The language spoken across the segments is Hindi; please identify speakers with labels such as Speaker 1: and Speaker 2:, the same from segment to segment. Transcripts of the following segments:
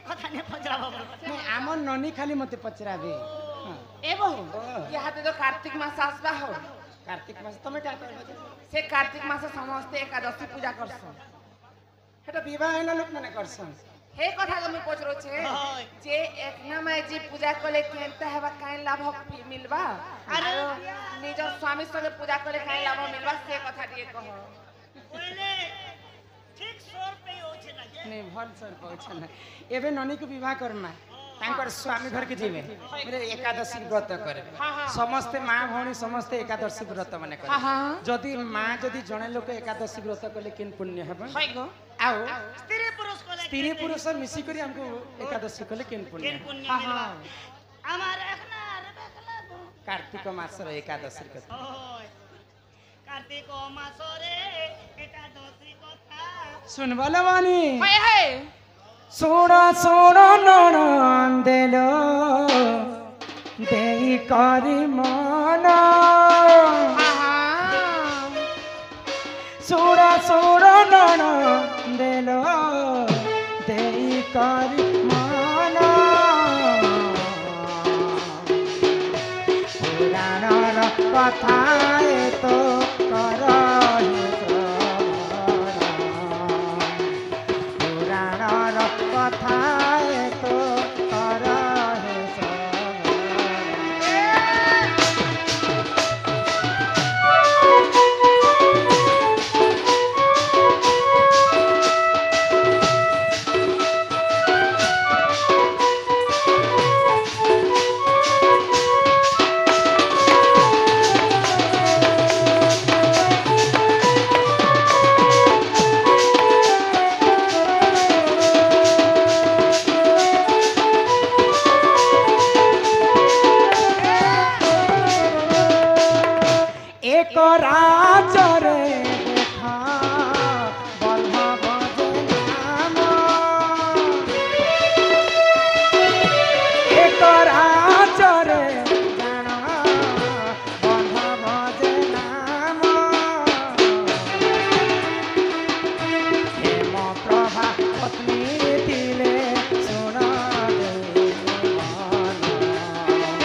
Speaker 1: কথা নে পচরা বাবু
Speaker 2: नहीं आमर ननी खाली मते पचराबे
Speaker 3: ए बहु यहाँ तो कार्तिक मास आसबा हो
Speaker 2: कार्तिक मास तमे क्या करबे
Speaker 3: से कार्तिक मास समस्ते एकादशी पूजा करसन
Speaker 2: हेटा विवाह हैला लोक माने करसन
Speaker 3: हे कथा गमे पचरो छे जे एक ना माय जी पूजा कले केनता हेबा काई लाभ मिलबा
Speaker 1: अरे
Speaker 3: निजर स्वामी संगे पूजा कले काई लाभ मिलबा से कथा दिए कह
Speaker 1: पहले ठीक 100 रुपए होछे ना जे
Speaker 2: नहीं भल सर पहुंचल एबे ननी को विवाह करमा तांकर स्वामी घर के जीवे मेरे एकादशी व्रत करे समस्त मां भौणी समस्त एकादशी व्रत माने करे जदी मां जदी जणे लोक एकादशी व्रत कले किन पुण्य हेबा
Speaker 3: होय गो
Speaker 2: आओ
Speaker 1: स्त्री पुरुष को
Speaker 2: स्त्री पुरुष मिसी करी हमको एकादशी कले किन पुण्य
Speaker 1: केन पुण्य मिलबा हमार एकना रे बेकला
Speaker 2: कार्तिक मास रे एकादशी कथा
Speaker 1: ओय कार्तिक मास रे एकादशी कथा
Speaker 2: सुन बलवानी
Speaker 3: हाय हाय
Speaker 2: सोड़ा सोड़ा ननंदेलो देई करी मना सोड़ा सोड़ा ननंदेलो देई करी मना पुराणर कथा तो करहि पुराणर कथा तो करहि एक राजरे देखा बल्लभ जे नाम एक राजरे जाना बल्लभ जे नाम हेम प्रभा पत्नी दिले सुन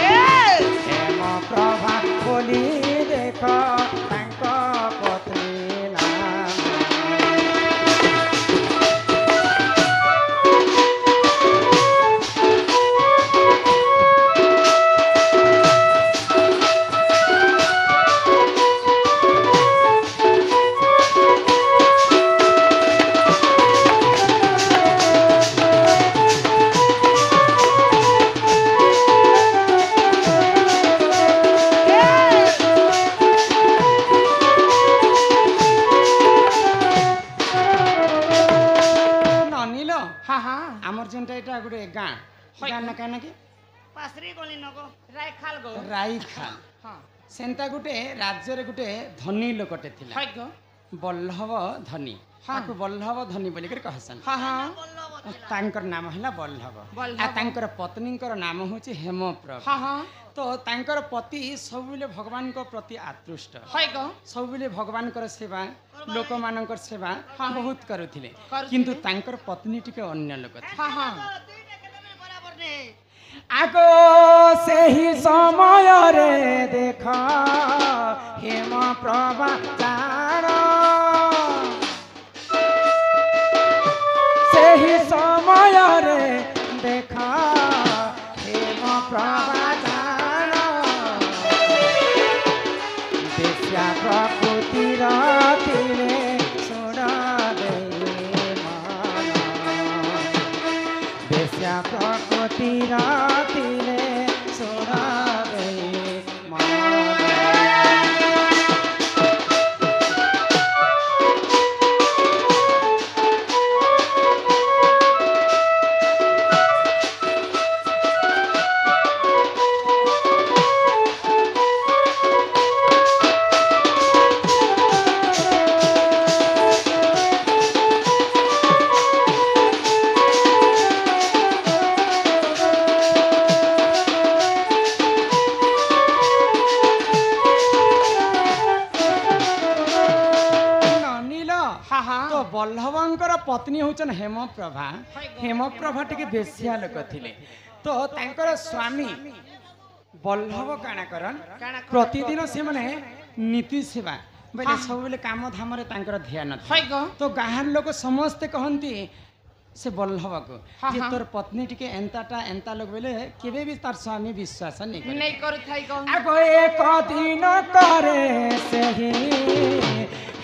Speaker 2: हेम प्रभा बोली देख तांक पत्नी नाम ननिलो
Speaker 3: हाँ हाँ
Speaker 2: आमर जेनटा एटा गुटे गाँ गाँ ना काना के
Speaker 1: पासरी गली नको
Speaker 3: राय खाल गो
Speaker 2: राई खाल
Speaker 3: हाँ
Speaker 2: सेंता गुटे राज्य रे गुटे धनी लोकटे थिला
Speaker 3: होय गो
Speaker 2: बल्लभ धनी ताकू बल्लभ धनी बोली कर कहसन
Speaker 3: हाँ हाँ
Speaker 2: तांकर नाम हला बल्लभ
Speaker 3: बल्लभ।
Speaker 2: आ तांकर पत्नीकर नाम होची हेमप्रभा
Speaker 3: हाँ हाँ
Speaker 2: तो तांकर पति सबुले भगवान को प्रति आतृष्ट
Speaker 3: होय गो
Speaker 2: सबुले भगवान कर सेवा लोक मानकर सेवा बहुत करुथिले
Speaker 3: करुथिले।
Speaker 2: किंतु तांकर पत्नी टिके अन्य लोक थिले
Speaker 3: हाँ हाँ
Speaker 1: दुईटा केतने बराबर ने
Speaker 2: आगो सेही समय रे देखा हेम प्रभा जान सेही समय रे देखा हेम प्रभा जान देश्या प्रकृतिर तीरे सुन देई मन देश्या प्रकृतिर तीरे सुन देई मन पत्नी होचन हेमप्रभा हेमप्रभा टिके बेसिया लोक थिले तो तांकर स्वामी बल्लभ काना करन प्रतिदिन से माने नीति सेवा बोले सब बेले काम धाम रे तांकर ध्यान तो गाहर लोक समस्त कहंती से बल्लभ को जे तोर पत्नी टिके एंता लोग बोले केबे भी तार स्वामी विश्वास नहीं कर
Speaker 3: थाई को
Speaker 2: आगो एक दिन करे सही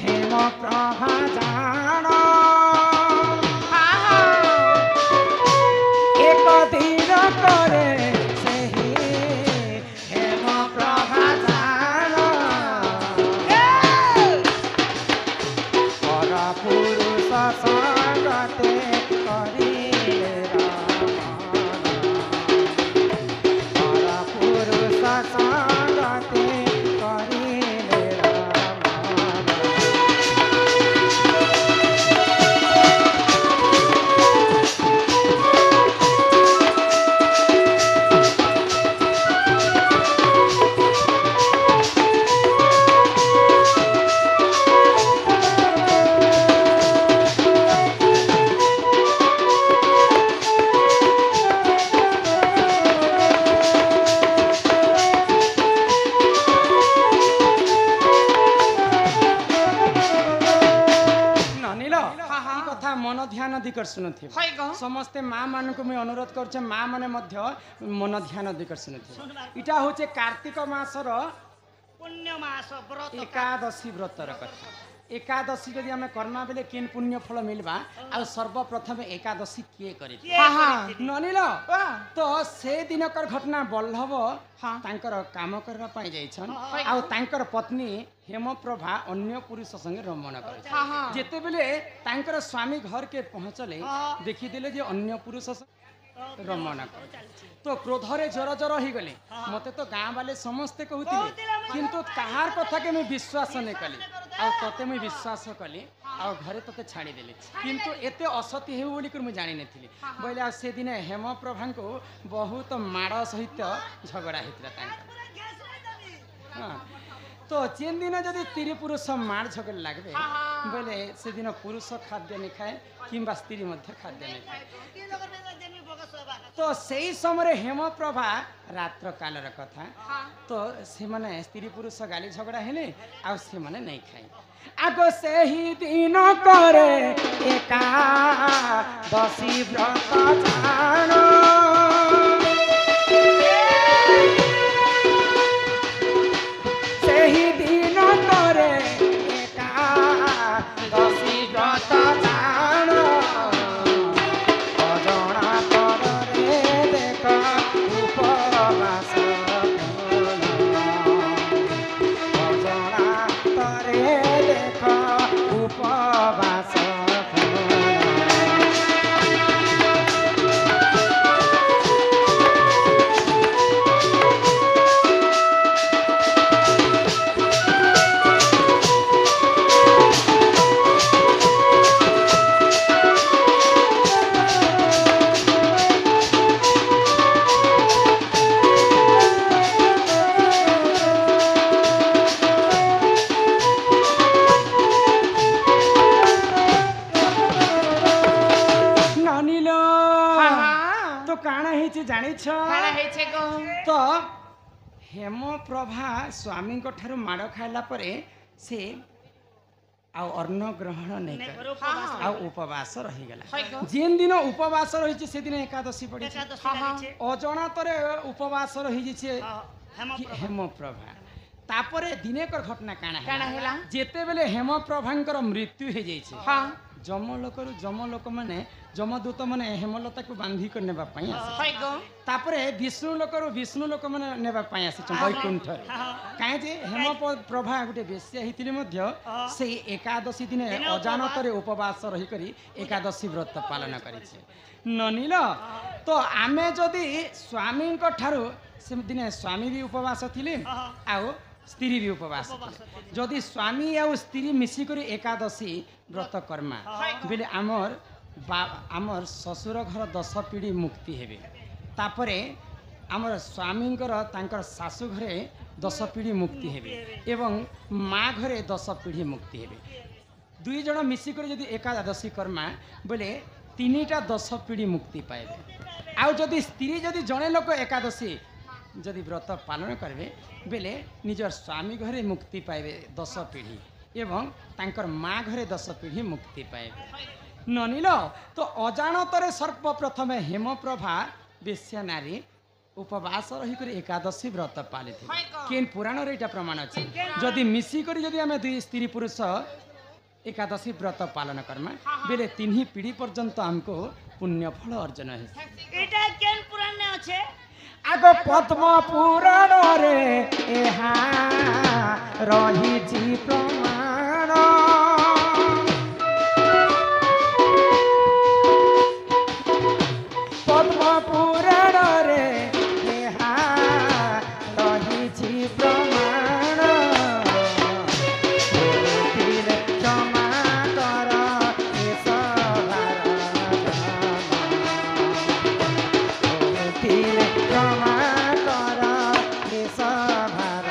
Speaker 2: हेमप्रभा जान एक दिन करे सही हेमप्रभा जान पर पुरुष संगते करिले राम पर पुरुष संगते करिले मन ध्यान अधिकार शुणुथे समस्ते माँ मान को मुझे अनुरोध कर माँ मैंने मन ध्यान अधिकार शुणुथे इटा हूँ कार्तिक मासर
Speaker 1: पुण्य मास व्रत
Speaker 2: एकादशी व्रतर कथा एकादशी जदि आम कर्मा बेले किन पुण्य फल मिलवा आ सर्वप्रथम एकादशी किए करे ननिल तो से दिनकर घटना बल्लभ तांकर काम करबा पाई जाइछन आ तांकर पत्नी हेमप्रभा अन्य पुरुष संगे रमण करे जेते बेले तांकर स्वामी घर के पहुंचले देखि देले जे अन्य पुरुष रमण कर तो क्रोधरे जर जर हो गले मते तो गाँ वाले समस्ते कहते किंतु कहार कथा के मैं विश्वास नहीं कली आ तते मुझे विश्वास कली आ घरे तते छाड़ी देली किंतु एते असत्य हेउ बोली कर मुझे जानि नथिली बोले आ से दिन हेमप्रभा को बहुत माड़ सहित झगड़ा हेतला तांका हां तो जेन दिन जदि स्त्री पुरुष मार झगड़ लागबे बोले से दिन पुरुष खाद्य नहीं खाए किंबा स्त्री मध्य खाद्य नहीं खाए तो सही समय हेमप्रभा रात्र कालर कथा तो से माने स्त्री पुरुष गाली झगड़ा हेले आ से माने नहीं खाए आगो से ही दिन करे एकादशी व्रत जानो से ही दिन करे एकादशी व्रत जानो अजଣା तरे देख उपवास अजଣା तरे देख उपवास तो हेमप्रभा स्वामी ठारू माड़ खाइला परे से अन्न ग्रहण नहीं कर उपवास रहीगला जेन दिन उपवास रही से दिन एकादशी पड़ी अजणातरे उपवास रही हेमप्रभा तापरे दिनेकर घटना काना है जेते बेले हेमप्रभांकर मृत्यु हो जाइए जमलोक माने जमदूत माने हेमलता को बांधी कर नेबा पई आसे तापरे विष्णु लोक माने नेबा पई आसे वैकुंठ काहे जे हेमप्रभा गुटे बेस्या हितिले मध्य से एकादशी दिन अजानतरे उपवास रही करी एकादशी व्रत पालन करिছে ननिल तो आमे जदि स्वामी को ठारू से दिन स्वामी भी उपवास थिले आउ स्त्री भी उपवास जदि स्वामी आ स्त्री मिसिक एकादशी व्रत कर्मा बोले आमर ससुर घर 10 पीढ़ी मुक्ति हेबे तापरे आमर स्वामी तांकर सासु घरे 10 पीढ़ी मुक्ति हेबे एवं माँ घरे 10 पीढ़ी मुक्ति हेबे दुई जन मिसिक जदि एकादशी कर्मा बोले 3टा 10 पीढ़ी मुक्ति पाइबे आउ जदि स्त्री जदि जड़े लोक एकादशी जदि व्रत पालन करेंगे बेले निजर स्वामी घरे मुक्ति पाइबे 10 पीढ़ी एवं तांकर माँ घरे 10 पीढ़ी मुक्ति पाइबे ननिल तो अजाणतरे सर्वप्रथम हेमप्रभा बेश्या नारी उपवास रहीक एकादशी व्रत पाली केन पुराण रे प्रमाण अच्छे जदि मिसिक जदि आम दुई स्त्री पुरुष एकादशी व्रत पालन करमा बेले 3 पीढ़ी पर्यंत हमको पुण्य फल अर्जन है
Speaker 1: এটা কেন পুরাণে আছে
Speaker 2: आग पद्म पुराण रे एहा रही प्रमाण पद्म पुराण रे एहा रही प्रमाण क्षमा कर ए सभार क्षमा कर ए सभार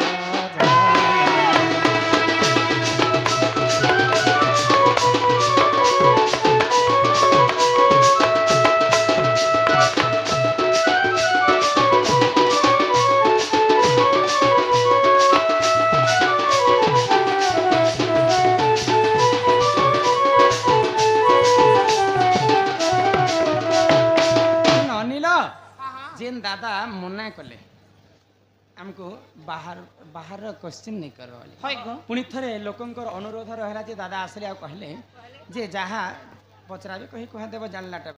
Speaker 2: जेन दादा मना कले हमको बाहर बाहर क्वेश्चन नहीं कर पुणी थे लोकंर अनुरोध रहा जे दादा आसले आ कहले जे जहाँ पचराबे कही कह देव जानलाटा